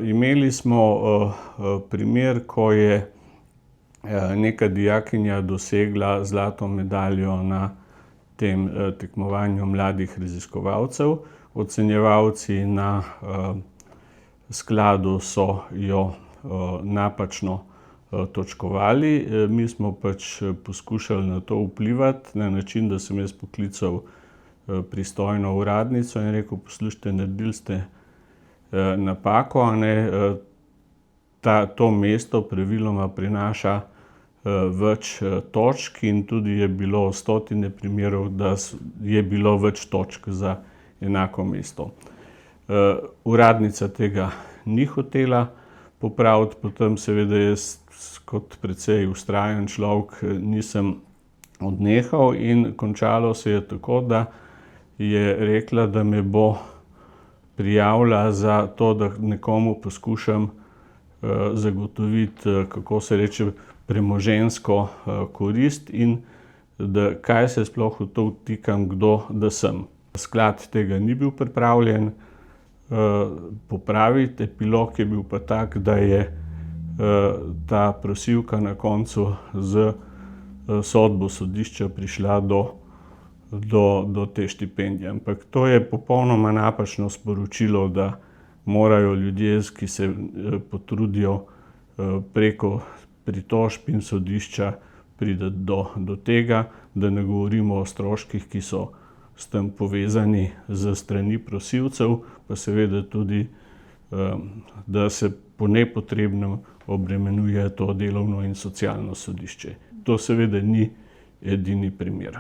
Imeli smo primer, ko je neka dijakinja dosegla zlato medaljo na tem tekmovanju mladih raziskovalcev. Ocenjevalci na skladu so jo napačno točkovali. Mi smo pač poskušali na to vplivati na način, da sem jaz poklical pristojno uradnico in rekel: poslušajte, naredili ste napako, a ne. To mesto praviloma prinaša več točk in tudi je bilo stotine primerov, da je bilo več točk za enako mesto. Uradnica tega ni hotela popraviti, potem seveda jaz kot precej vztrajen človek nisem odnehal in končalo se je tako, da je rekla, da me bo prijavila za to, da nekomu poskušam zagotoviti, kako se reče, premoženjsko korist in da kaj se sploh v to vtikam, kdo da sem. Sklad tega ni bil pripravljen popraviti, epilog je bil pa tak, da je ta prosilka na koncu s sodbo sodišča prišla do te štipendije. Ampak to je popolnoma napačno sporočilo, da morajo ljudje, ki se potrudijo preko pritožb in sodišča, priti do tega, da ne govorimo o stroških, ki so s tem povezani s strani prosilcev, pa seveda tudi, da se po nepotrebnem obremenjuje to delovno in socialno sodišče. To seveda ni edini primer.